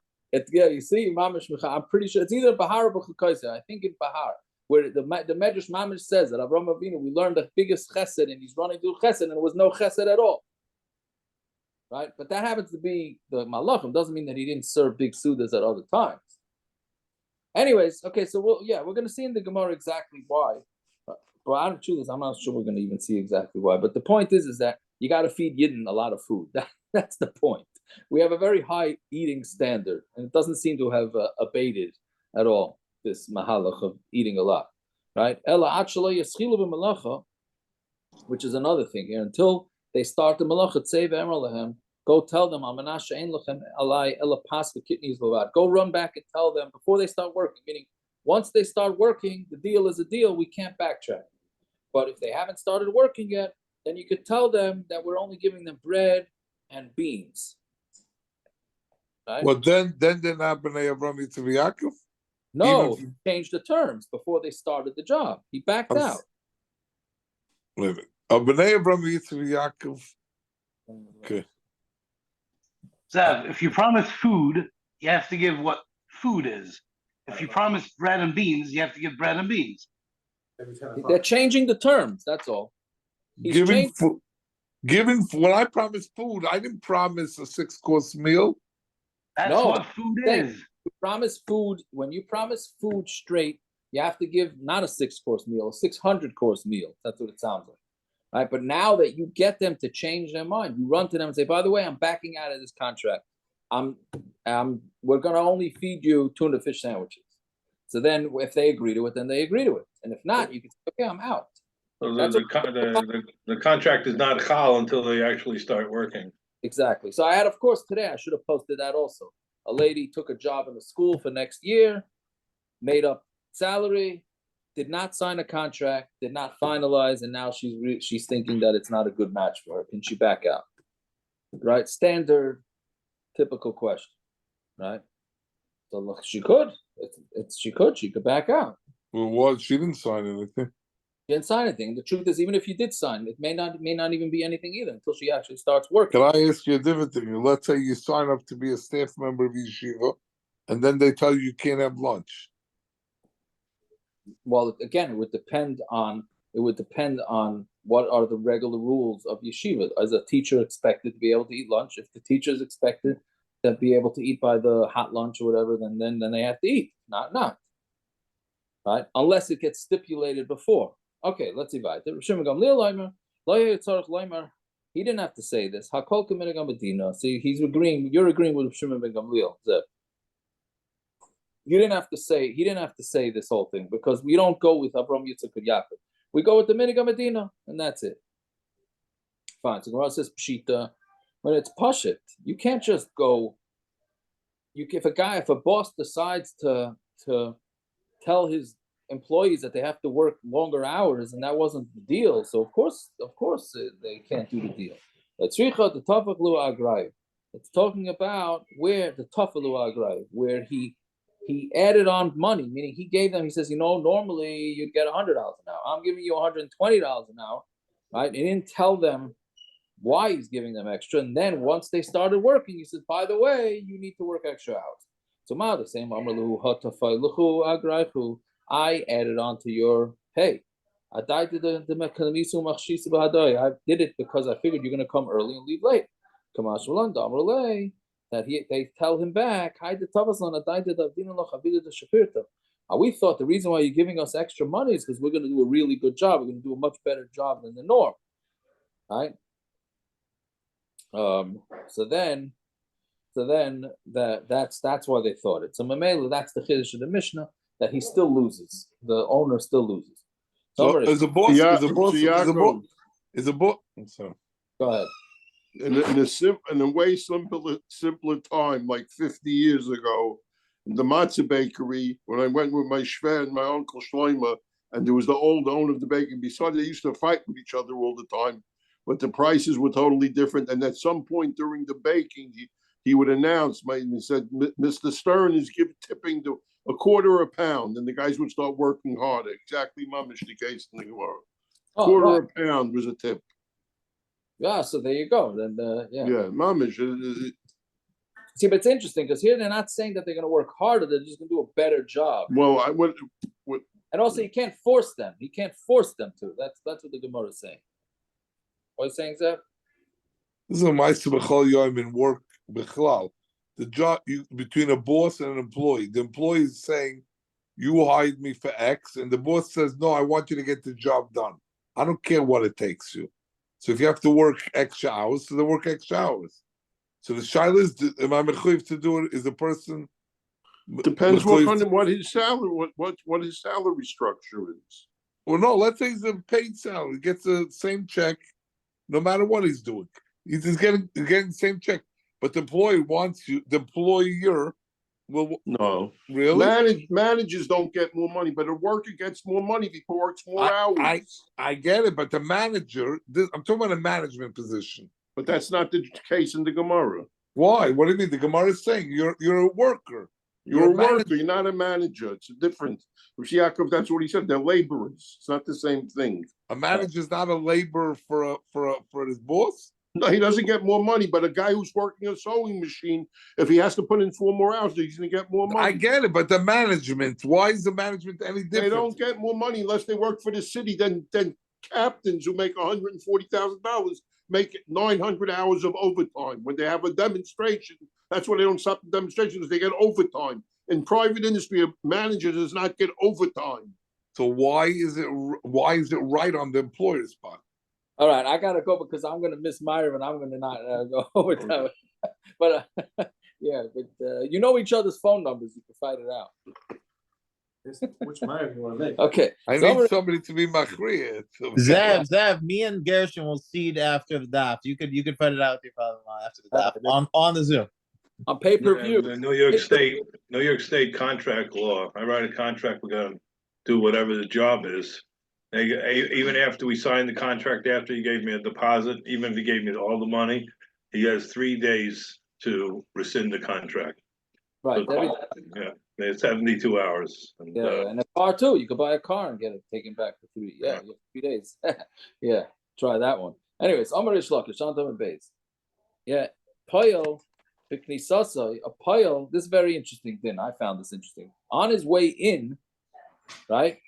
You see, Mamish Micha, I'm pretty sure it's either Bahar or B'chukaisa. I think it's Bahar, where the Medrash Mamish says that Avraham Avinu, we learned the biggest chesed, and he's running through chesed, and there was no chesed at all. Right? But that happens to be the Malachim. Doesn't mean that he didn't serve big sudas at other times. Anyways, okay, so we're going to see in the Gemara exactly why. But I'm not sure we're going to even see exactly why. But the point is that you got to feed Yidden a lot of food. That's the point. We have a very high eating standard, and it doesn't seem to have abated at all, this mahalach of eating a lot. Right? Which is another thing here. Until they start the malacha, go tell them, go run back and tell them before they start working. Meaning, once they start working, the deal is a deal. We can't backtrack. But if they haven't started working yet, then you could tell them that we're only giving them bread and beans. Right? Well, then they're not b'nei Avram Yitzchak Yaakov? No, he changed the terms before they started the job. He backed out. Wait a minute. B'nei Avram Yitzchak Yaakov. Okay. Zev, if you promise food, you have to give what food is. If you promise bread and beans, you have to give bread and beans. They're changing the terms. That's all. He's Giving changed. when I promised food, I didn't promise a 6-course meal. That's No, what food thank- is. You promise food. When you promise food straight, you have to give not a 6-course meal, a 600-course meal. That's what it sounds like. Right? But now that you get them to change their mind, you run to them and say, by the way, I'm backing out of this contract. We're gonna only feed you tuna fish sandwiches. So then if they agree to it, then they agree to it. And if not, you can say, okay, I'm out. So That's the contract is not chal until they actually start working. Exactly. So I had, of course, today I should have posted that also. A lady took a job in the school for next year, made up salary, did not sign a contract, did not finalize, and now she's thinking that it's not a good match for her. Can she back out? Right? Standard, typical question. Right? So look, she could. She could back out. Well, what? She didn't sign anything. She didn't sign anything. The truth is, even if you did sign, it may not even be anything either until she actually starts working. Can I ask you a different thing? Let's say you sign up to be a staff member of yeshiva, and then they tell you can't have lunch. Well, again, it would depend on what are the regular rules of yeshiva. Is a teacher expected to be able to eat lunch? If the teacher is expected to be able to eat by the hot lunch or whatever, then they have to eat. Not. Right? Unless it gets stipulated before. Okay, let's divide. He didn't have to say this. See, you're agreeing with Shimon ben Gamliel. He didn't have to say this whole thing because we don't go with Avram Yitzchak and Yaakov. We go with the Minig Medina, and that's it. Fine. So Gemara says Pshita. When it's Pashit, you can't just go. If a boss decides to tell his employees that they have to work longer hours, and that wasn't the deal, so of course they can't do the deal. It's talking about where the Tafalu Agrai, where he added on money, meaning he gave them. He says, normally you'd get $100 an hour. I'm giving you $120 an hour, right? He didn't tell them why he's giving them extra, and then once they started working, he says, by the way, you need to work extra hours. So the same I added on to your pay. I did it because I figured you're going to come early and leave late. That they tell him back. We thought the reason why you're giving us extra money is because we're going to do a really good job. We're going to do a much better job than the norm, right? So then that's why they thought it. So Mamela, that's the chiddush of the Mishnah, that he still loses. The owner still loses. So as a boss, I'm sorry. Go ahead. In a way simpler time, like 50 years ago, in the matzah bakery, when I went with my shver and my uncle Shloima, and there was the old owner of the bakery. Besides, they used to fight with each other all the time, but the prices were totally different. And at some point during the baking, he would announce, he said, Mr. Stern is tipping a quarter a pound, and the guys would start working harder. Exactly, mamish the case in the Gemara. Quarter a pound was a tip. Yeah, so there you go. Then yeah, mamish. See, but it's interesting because here they're not saying that they're going to work harder; they're just going to do a better job. Well, and also you can't force them. He can't force them to. That's what the Gemara is saying. What are you saying, Zeb? This is a ma'aser b'chol yom in work b'chlal. The job between a boss and an employee. The employee is saying, "You hired me for X," and the boss says, "No, I want you to get the job done. I don't care what it takes you. So if you have to work extra hours, so they work extra hours." So the shaila is, am I mechuyev to do it? Is the person depends what his salary what his salary structure is. Well, no. Let's say he's a paid salary. He gets the same check, no matter what he's doing. He's just getting the same check. But the employee wants you. The employer will really. Managers don't get more money, but a worker gets more money if he works more hours. I get it, but the manager. I'm talking about a management position. But that's not the case in the Gemara. Why? What do you mean? The Gemara is saying you're a worker. You're a worker. You're not a manager. It's a difference. Yaakov, that's what he said. They're laborers. It's not the same thing. A manager is not a laborer for his boss. No, he doesn't get more money, but a guy who's working a sewing machine, if he has to put in 4 more hours, he's gonna get more money. I get it, but the management, why is the management any different? They don't get more money unless they work for the city than captains who make $140,000 make 900 hours of overtime. When they have a demonstration, that's why they don't stop the demonstrations, they get overtime. In private industry, a manager does not get overtime. So why is it right on the employer's part? All right, I gotta go because I'm gonna miss Myra and I'm gonna not go over time. But yeah, but you know each other's phone numbers. You can find it out. Which Myra you want to make? Okay, I need somebody to be machriya. Zev, me and Gershon will see it after the daf. You could find it out with your father-in-law after the daf on the Zoom. On pay-per-view. The New York State contract law. I write a contract, we're gonna do whatever the job is. Even after we signed the contract, after he gave me a deposit, even if he gave me all the money, he has 3 days to rescind the contract. Right. So, yeah, it's 72 hours. And, and a car too. You could buy a car and get it taken back for 3. Yeah, you have 3 days. Yeah, try that one. Anyways, Amar Ishlakish, Shantam and Beis. Yeah, Poyo, Piknisasa, a Poyo. This is very interesting thing. I found this interesting. On his way in, right?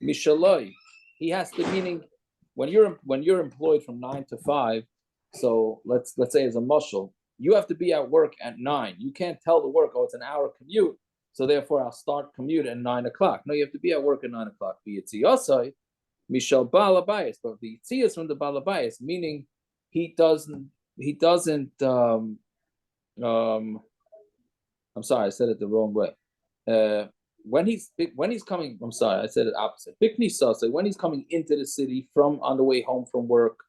Mishaloi. He has to, meaning when you're employed from 9 to 5. So let's say as a mushal, you have to be at work at 9. You can't tell the work, oh, it's an hour commute, so therefore I'll start commute at 9 o'clock. No, you have to be at work at 9 o'clock. The Yitziyasai, Mishal Balabayas, but the Yitziyas from the Balabayas, meaning he doesn't. I'm sorry, I said it the wrong way. When he's coming, I'm sorry, I said it opposite. So when he's coming into the city from on the way home from work,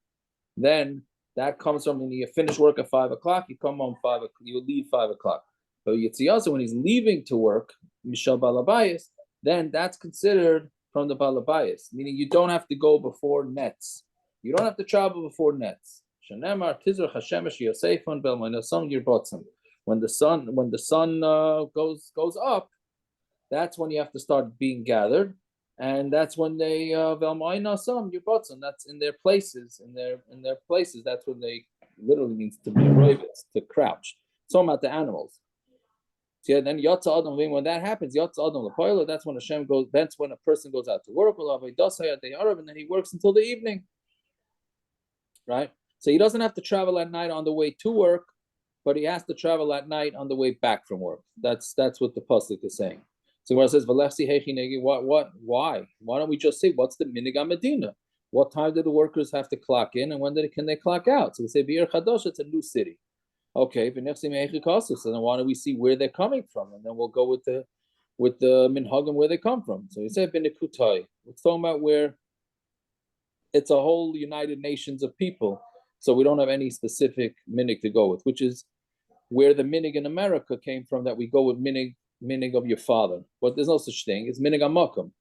then that comes from when you finish work at 5 o'clock, you come home 5 o'clock, you leave 5 o'clock. But Yitziyasa, when he's leaving to work, Mishal Balabayas, then that's considered from the Balabayas, meaning you don't have to go before nets. You don't have to travel before nets. When the sun goes up, that's when you have to start being gathered, and that's when they that's in their places, in their places. That's when they literally means to be ravens, to crouch. So about the animals. So yeah, then Yatza Adam, when that happens, Yatza Adam Lapoila, that's when Hashem goes. That's when a person goes out to work, and then he works until the evening. Right. So he doesn't have to travel at night on the way to work, but he has to travel at night on the way back from work. That's what the pasuk is saying. So where it says why? Why don't we just say what's the minig Medina? What time do the workers have to clock in, and when can they clock out? So we say Bir Chadosh, it's a new city. Okay, so then why don't we see where they're coming from, and then we'll go with the minhagim where they come from. So we say Binikutai. It's talking about where it's a whole United Nations of people. So we don't have any specific minig to go with, which is where the minig in America came from, that we go with minig of your father. But there's no such thing. It's minig amakum,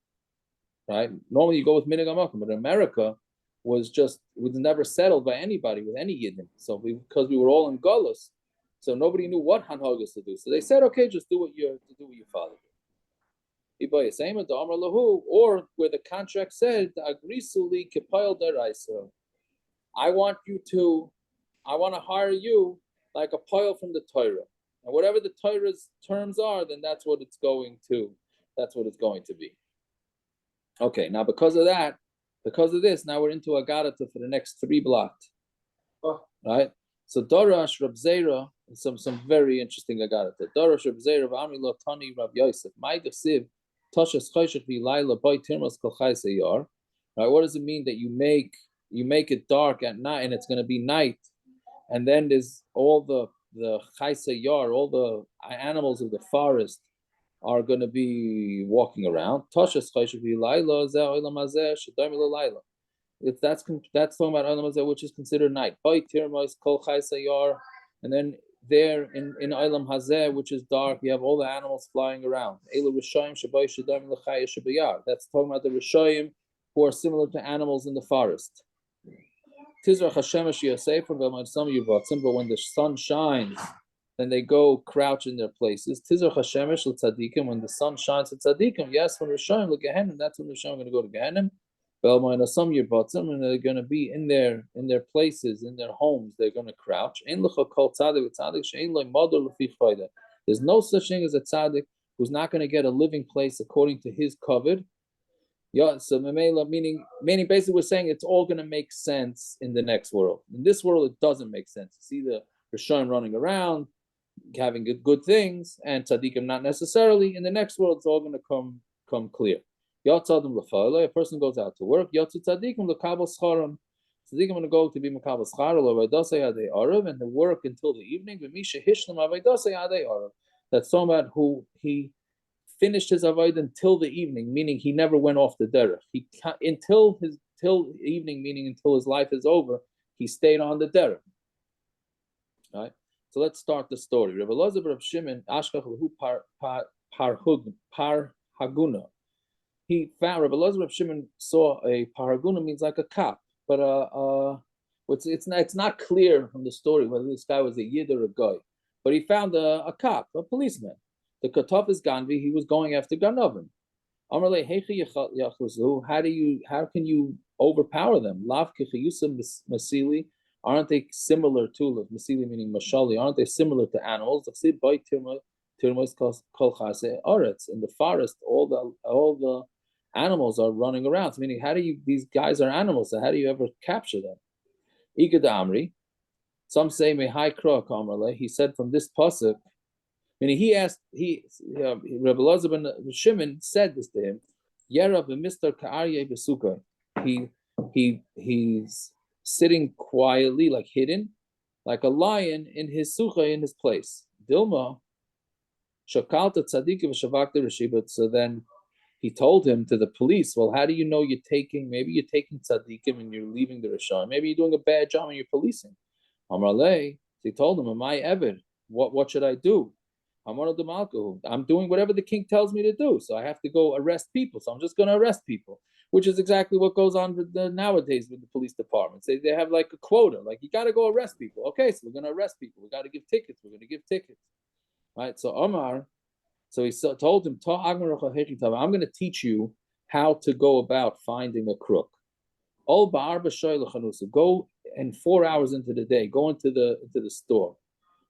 right? Normally you go with minig amakum, but in America was never settled by anybody with any yidden. So because we were all in Gullus, so nobody knew what hanhagas to do. So they said, okay, just do what your father did. Or where the contract said, agrisuli kipayel daraisa. I want to hire you like a pile from the Torah. And whatever the Torah's terms are, then that's what it's going to be. Okay, now because of this, now we're into Agadata for the next 3 blocks. Right? So Dorash Rab Zera, some very interesting Agadata. Dorash Rab Zera V'amri Tani Rab Yosef. My Gesiv Toshas Choshech V'Layla Boy Tirmas Kol Chayse Yar. Right? What does it mean that you make it dark at night and it's going to be night, and then there's all the Chayse Yar, all the animals of the forest are going to be walking around. Toshas Choshech V'Layla Zeh Olam Hazeh Shadayim L'Layla. That's talking about Olam Hazeh, which is considered night. Boy Tirmas Kol Chayse Yar, and then there in Olam Hazeh, which is dark, you have all the animals flying around. Elu Rishayim Shabai Shadayim L'Chaya Shabayar. That's talking about the Rishayim who are similar to animals in the forest. Tizrach Hashemesh Yosef from some Yuvatzim, but when the sun shines, then they go crouch in their places. Tizrach Hashemesh L'Tzadikim, when the sun shines at Tzadikim, yes, when Rishayim L'Gehenim, that's when Rishayim are going to go to Gehenim. Belmoina some yerbatzim, and they're going to be in their places, in their homes. They're going to crouch. There's no such thing as a tzaddik who's not going to get a living place according to his covet. Yeah, so meaning basically we're saying it's all going to make sense in the next world. In this world, it doesn't make sense. You see the Rishon running around, having good things, and tzaddikim not necessarily. In the next world, it's all going to come clear. A person goes out to work. Tzaddikim are going to go to be makabel schar, and to work until the evening. That's talking about who he finished his avodah until the evening, meaning he never went off the derech. Till evening, meaning until his life is over, he stayed on the derech. Right. So let's start the story. Rabbi Elazar Rav Shimon Ashkach Lahu Par Haguna. He found Rabbi Elazar Rav Shimon saw a Paraguna means like a cop, but it's not clear from the story whether this guy was a yid or a guy. But he found a cop, a policeman. The Kataf is Ganvi. He was going after Ganovim. Amarle Hechi Yachuzu. How can you overpower them? Lav Kichayusa Masili. Aren't they similar to Masili meaning Mashali? Aren't they similar to animals? In the forest, all the animals are running around. So meaning, these guys are animals, so how do you ever capture them? Igad Amri. Some say Mehai Krok Amarle. He said from this pasuk, meaning Rabbi Elazar ben Shimon said this to him. Yera b'Mr. Ka'arye b'Sukkah. He's sitting quietly, like hidden, like a lion in his sukkah, in his place. Dilma shakalta tzaddik v'shavakta rishibut. So then he told him to the police, well, how do you know maybe you're taking tzaddikim and you're leaving the Rishon. Maybe you're doing a bad job and you're policing. Amarle, he told him, am I Evid? What should I do? I'm doing whatever the king tells me to do. So I have to go arrest people. So I'm just going to arrest people, which is exactly what goes on nowadays with the police departments. They have like a quota, like you got to go arrest people. Okay, so we're going to arrest people. We got to give tickets. We're going to give tickets. Right? So Omar, so he told him, I'm going to teach you how to go about finding a crook. Go and 4 hours into the day, go into the store.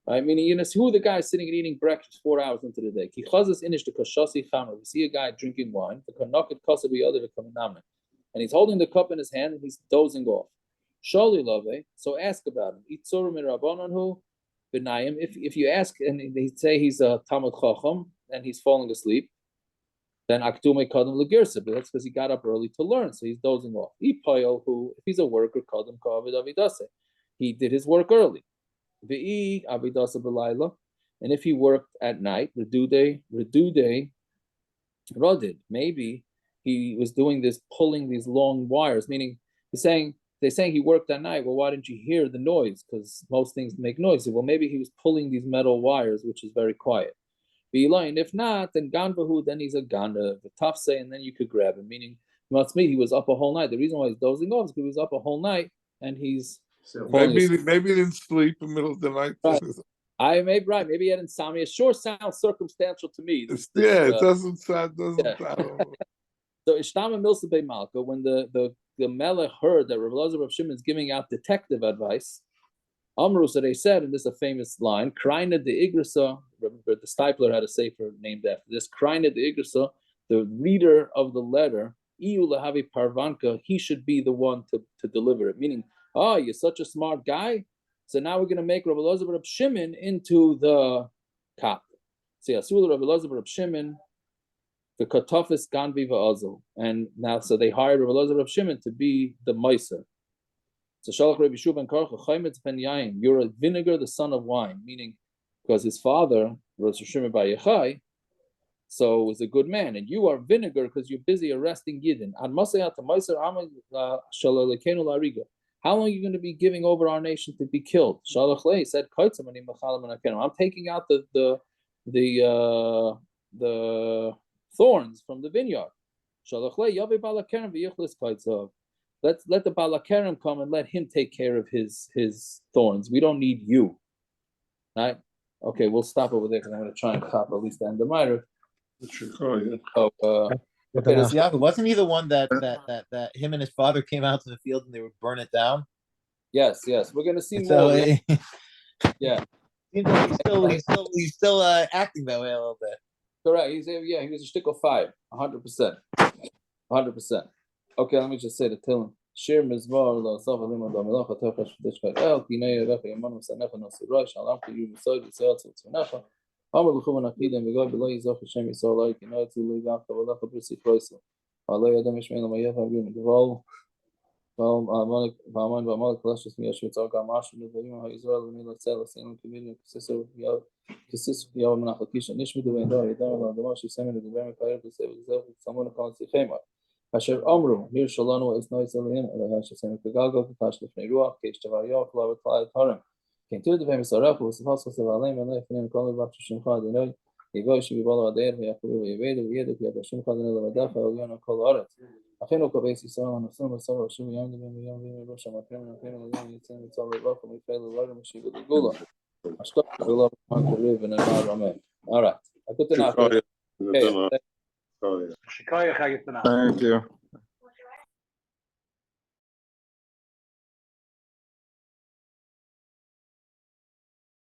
Right? Meaning, who the guy sitting and eating breakfast 4 hours into the day. We see a guy drinking wine, and he's holding the cup in his hand and he's dozing off. So ask about him. If you ask and they say he's a Talmud Chacham and he's falling asleep, then Aktume Kadam Legirsa, but that's because he got up early to learn, so he's dozing off. If he's a worker, Kadam Kavid Avidase, he did his work early. Ve'i Avidasa Belayla, and if he worked at night, Redude Rodid, maybe he was doing this, pulling these long wires, meaning they're saying he worked at night. Well, why didn't you hear the noise? Because most things make noise. Well, maybe he was pulling these metal wires, which is very quiet. And if not, then Ganvahu, then he's a Ganda, the Tafse, and then you could grab him. Meaning, he was up a whole night. The reason why he's dozing off is because he was up a whole night and he's maybe he didn't sleep in the middle of the night. Right. Maybe he had insomnia. It sure sounds circumstantial to me. It doesn't sound. So Ishtama Milsa Bey Malka, when the Melech heard that Rabbi Elazar Rav Shimon is giving out detective advice, Amru, so they said, and this is a famous line, Kraina de Igrasa, the Stipler had a sefer named after this, Kraina de Igrasa, the reader of the letter, Iu Lahavi Parvanka, he should be the one to deliver it. Meaning, you're such a smart guy, so now we're going to make Rabbi Elazar Rav Shimon into the cop. So Yasul Rabbi Elazar Rav Shimon, the Katafis Ganvi Va'azul. And now, so they hired Rabbi Elazar Rav Shimon to be the Meiser. So Shalach Rabbi Shuban Karcha Chaimetz ben Yain, you're a vinegar, the son of wine, meaning because his father, Rosh Shimon Bar Yochai, so was a good man, and you are vinegar because you're busy arresting Yidden. How long are you going to be giving over our nation to be killed? Shalach Lei said, I'm taking out the thorns from the vineyard. Shalach Lei Yavi Balakerem v'yichlis kaitzav. Let the Balakerem come and let him take care of his thorns. We don't need you. Right? Okay, we'll stop over there because I'm going to try and stop at least the end of the Ma'ariv. Okay, this- Yaakov, wasn't he the one that him and his father came out to the field and they would burn it down? yes, we're gonna see So more. Yeah, seems like he's still acting that way a little bit. correct. He was a shtick of 5, 100%, 100%. Okay, let me just say the Tillim. Shir mizmor lo sof alim adam melocha tochash v'tishkar el kinei recha yamanu sanecha nasiroy shalam ki yu misoy v'sayot tzutzunecha Amar l'chuvan achidim v'goy b'lo yizoch Hashem yisor lo yikinoi tzu lo yigavta v'lecha b'risi kroiso Alo yadam yishmein lo mayev havim d'vol V'aman v'amal kalashis miyash v'tzor gam asher v'yim ha'yizor l'mi l'tzel l'seinu k'midim k'sisu v'yav menach l'kisha nishmidu v'yindor yadam l'adamah shisemin l'dibem v'kayir v'sev v'zev v'tzamon k'al tzichemar Asher Amru, here Shalanu is noise Elohim, Elohash Hashem Kagago, Kakash Lefnei Ruach, Kesh Tavariyah, Klav Klai Tarim. Came to the famous Arafu, was the Hasos of Alim, and Lefnim Kali Bach Shimcha Adonai, Yigoy Shibi Bala Adair, Yaakuru Yevedu, Yeduk Yad Hashem Adonai Levadafa, Eliana Kol Aretz. Achinu Kabesi Yisrael, and Hashem Asar Hashem Yom Devim Yom Devim Rosh Hamakrim, and Achinu Yom Yitzim Yitzal Revach, and Mifael Elohim, Shiva the Gula. Ashkot Gula, Mark Riv, and Emar Rameh. All right. I put the Shikaya. Shikaya Chagit Tanakh. Thank you.